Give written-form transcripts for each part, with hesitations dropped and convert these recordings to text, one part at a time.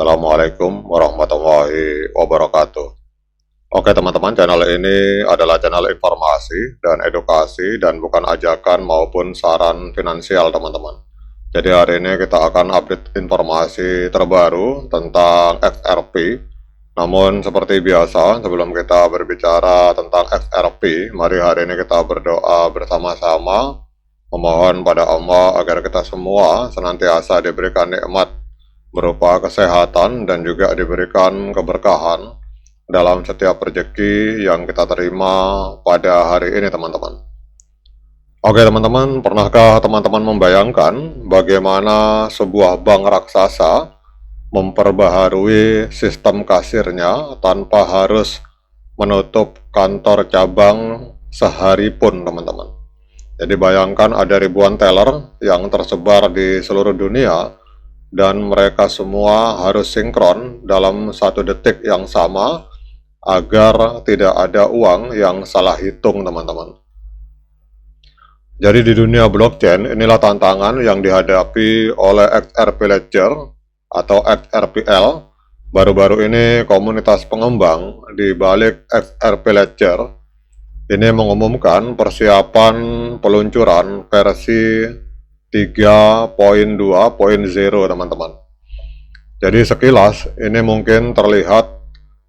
Assalamualaikum warahmatullahi wabarakatuh. Oke teman-teman, channel ini adalah channel informasi dan edukasi dan bukan ajakan maupun saran finansial teman-teman. Jadi hari ini kita akan update informasi terbaru tentang XRP. Namun seperti biasa, sebelum kita berbicara tentang XRP, mari hari ini kita berdoa bersama-sama, memohon pada Allah agar kita semua senantiasa diberikan nikmat berupa kesehatan dan juga diberikan keberkahan dalam setiap rezeki yang kita terima pada hari ini teman-teman. Oke teman-teman, pernahkah teman-teman membayangkan bagaimana sebuah bank raksasa memperbaharui sistem kasirnya tanpa harus menutup kantor cabang sehari pun teman-teman? Jadi bayangkan ada ribuan teller yang tersebar di seluruh dunia dan mereka semua harus sinkron dalam 1 detik yang sama agar tidak ada uang yang salah hitung teman-teman. Jadi di dunia blockchain inilah tantangan yang dihadapi oleh XRP Ledger atau XRPL. Baru-baru ini komunitas pengembang di balik XRP Ledger ini mengumumkan persiapan peluncuran versi 3.2.0 teman-teman. Jadi sekilas ini mungkin terlihat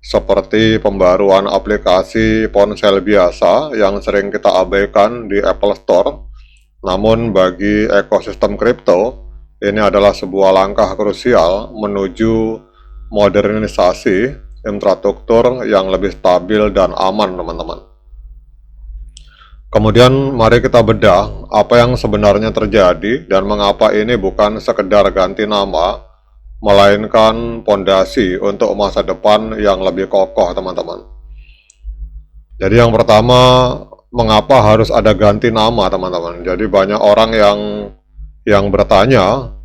seperti pembaruan aplikasi ponsel biasa yang sering kita abaikan di Apple Store. Namun bagi ekosistem kripto, ini adalah sebuah langkah krusial menuju modernisasi infrastruktur yang lebih stabil dan aman teman-teman. Kemudian mari kita bedah apa yang sebenarnya terjadi dan mengapa ini bukan sekedar ganti nama, melainkan pondasi untuk masa depan yang lebih kokoh teman-teman. Jadi yang pertama, mengapa harus ada ganti nama teman-teman? Jadi banyak orang yang bertanya,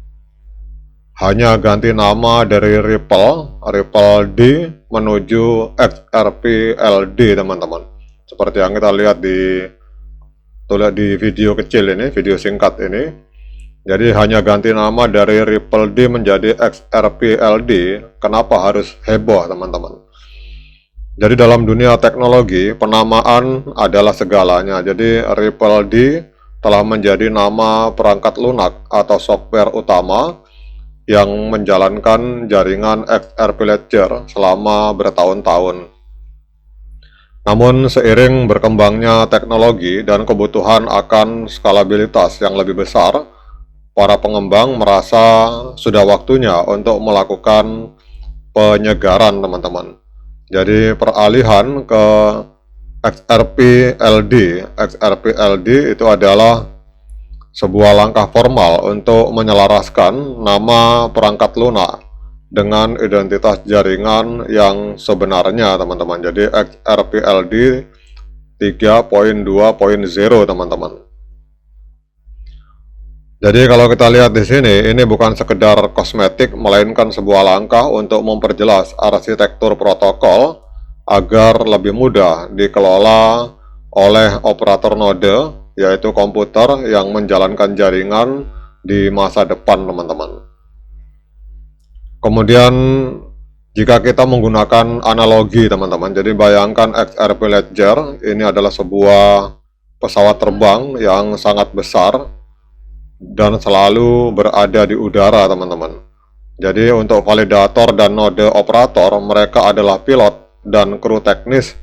hanya ganti nama dari Ripple D menuju XRPLD teman-teman. Seperti yang kita lihat di video kecil ini, video singkat ini. Jadi hanya ganti nama dari Ripple D menjadi XRPLD. Kenapa harus heboh teman-teman? Jadi dalam dunia teknologi, penamaan adalah segalanya. Jadi Ripple D telah menjadi nama perangkat lunak atau software utama yang menjalankan jaringan XRP Ledger selama bertahun-tahun. Namun seiring berkembangnya teknologi dan kebutuhan akan skalabilitas yang lebih besar, para pengembang merasa sudah waktunya untuk melakukan penyegaran teman-teman. Jadi peralihan ke XRPLD. XRPLD itu adalah sebuah langkah formal untuk menyelaraskan nama perangkat lunak dengan identitas jaringan yang sebenarnya teman-teman. Jadi XRPLD 3.2.0 teman-teman. Jadi kalau kita lihat di sini, ini bukan sekedar kosmetik, melainkan sebuah langkah untuk memperjelas arsitektur protokol agar lebih mudah dikelola oleh operator node, yaitu komputer yang menjalankan jaringan di masa depan teman-teman. Kemudian jika kita menggunakan analogi teman-teman, jadi bayangkan XRP Ledger ini adalah sebuah pesawat terbang yang sangat besar dan selalu berada di udara teman-teman. Jadi untuk validator dan node operator, mereka adalah pilot dan kru teknis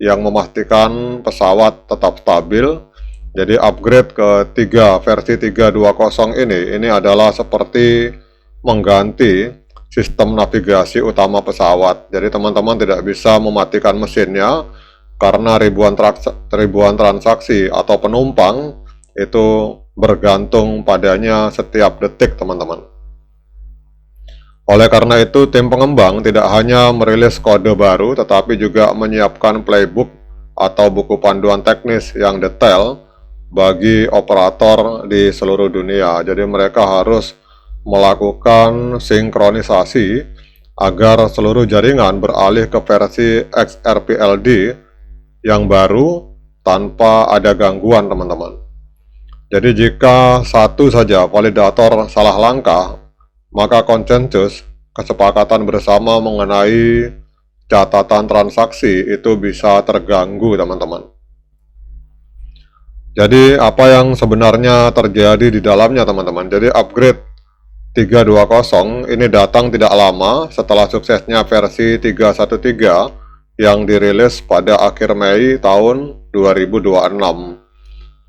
yang memastikan pesawat tetap stabil. Jadi upgrade ke versi 3.2.0 ini adalah seperti mengganti sistem navigasi utama pesawat. Jadi teman-teman tidak bisa mematikan mesinnya karena ribuan transaksi atau penumpang itu bergantung padanya setiap detik teman-teman. Oleh karena itu tim pengembang tidak hanya merilis kode baru tetapi juga menyiapkan playbook atau buku panduan teknis yang detail bagi operator di seluruh dunia. Jadi mereka harus melakukan sinkronisasi agar seluruh jaringan beralih ke versi XRPLD yang baru tanpa ada gangguan teman-teman. Jadi jika satu saja validator salah langkah, maka konsensus kesepakatan bersama mengenai catatan transaksi itu bisa terganggu, teman-teman. Jadi apa yang sebenarnya terjadi di dalamnya, teman-teman? Jadi upgrade 320 ini datang tidak lama setelah suksesnya versi 313 yang dirilis pada akhir Mei tahun 2026.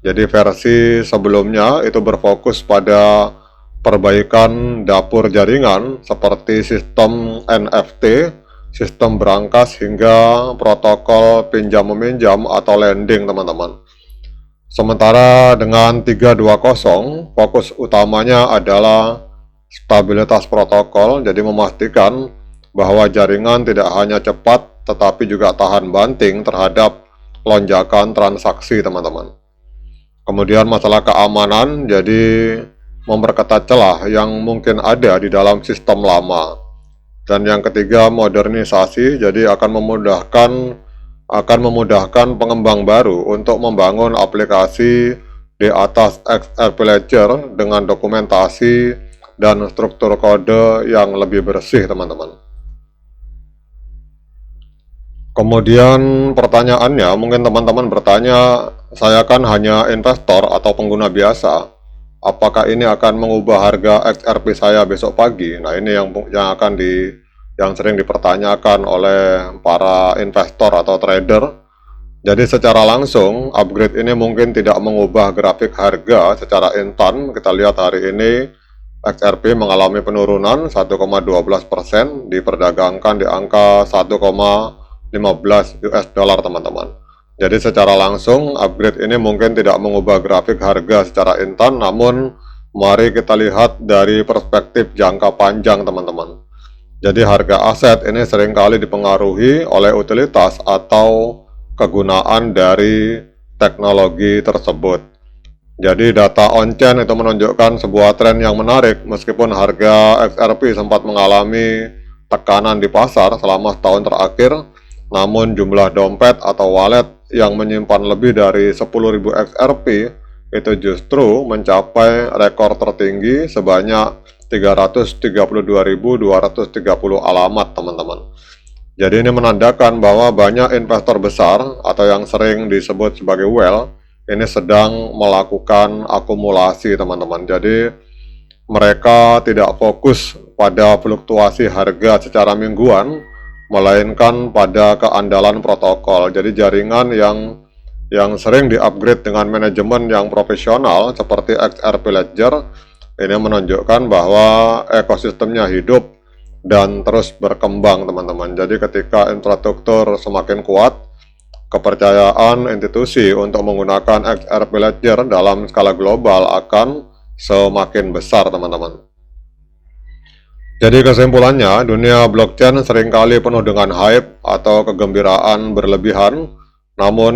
Jadi versi sebelumnya itu berfokus pada perbaikan dapur jaringan seperti sistem NFT, sistem berangkas hingga protokol pinjam-meminjam atau lending, teman-teman. Sementara dengan 320, fokus utamanya adalah stabilitas protokol, jadi memastikan bahwa jaringan tidak hanya cepat tetapi juga tahan banting terhadap lonjakan transaksi, teman-teman. Kemudian masalah keamanan, jadi memperketat celah yang mungkin ada di dalam sistem lama. Dan yang ketiga, modernisasi, jadi akan memudahkan pengembang baru untuk membangun aplikasi di atas XRP Ledger dengan dokumentasi dan struktur kode yang lebih bersih, teman-teman. Kemudian pertanyaannya, mungkin teman-teman bertanya, saya kan hanya investor atau pengguna biasa, apakah ini akan mengubah harga XRP saya besok pagi? Nah, ini yang sering dipertanyakan oleh para investor atau trader. Jadi secara langsung, upgrade ini mungkin tidak mengubah grafik harga secara instan. Kita lihat hari ini XRP mengalami penurunan 1,12%, diperdagangkan di angka 1,15 US dollar, teman-teman. Jadi secara langsung upgrade ini mungkin tidak mengubah grafik harga secara instan, namun mari kita lihat dari perspektif jangka panjang, teman-teman. Jadi harga aset ini seringkali dipengaruhi oleh utilitas atau kegunaan dari teknologi tersebut. Jadi data on-chain itu menunjukkan sebuah tren yang menarik meskipun harga XRP sempat mengalami tekanan di pasar selama setahun terakhir, namun jumlah dompet atau wallet yang menyimpan lebih dari 10.000 XRP itu justru mencapai rekor tertinggi sebanyak 332.230 alamat, teman-teman. Jadi ini menandakan bahwa banyak investor besar atau yang sering disebut sebagai whale ini sedang melakukan akumulasi, teman-teman. Jadi mereka tidak fokus pada fluktuasi harga secara mingguan, melainkan pada keandalan protokol. Jadi jaringan yang sering di-upgrade dengan manajemen yang profesional seperti XRP Ledger ini menunjukkan bahwa ekosistemnya hidup dan terus berkembang, teman-teman. Jadi ketika infrastruktur semakin kuat, kepercayaan institusi untuk menggunakan XRP Ledger dalam skala global akan semakin besar, teman-teman. Jadi kesimpulannya, dunia blockchain seringkali penuh dengan hype atau kegembiraan berlebihan, namun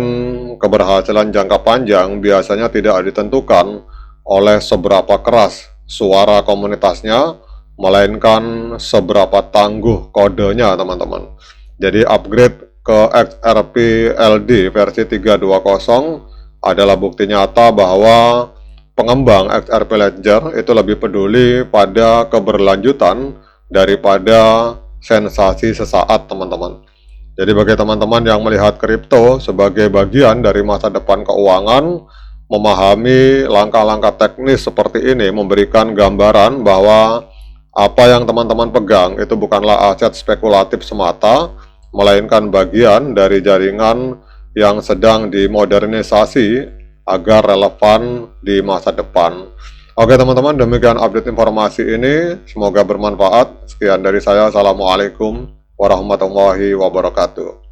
keberhasilan jangka panjang biasanya tidak ditentukan oleh seberapa keras suara komunitasnya, melainkan seberapa tangguh kodenya, teman-teman. Jadi upgrade ke XRP LD versi 320 adalah bukti nyata bahwa pengembang XRP Ledger itu lebih peduli pada keberlanjutan daripada sensasi sesaat, teman-teman. Jadi bagi teman-teman yang melihat kripto sebagai bagian dari masa depan keuangan, memahami langkah-langkah teknis seperti ini memberikan gambaran bahwa apa yang teman-teman pegang itu bukanlah aset spekulatif semata, melainkan bagian dari jaringan yang sedang dimodernisasi agar relevan di masa depan. Oke teman-teman, demikian update informasi ini, semoga bermanfaat. Sekian dari saya, Assalamualaikum warahmatullahi wabarakatuh.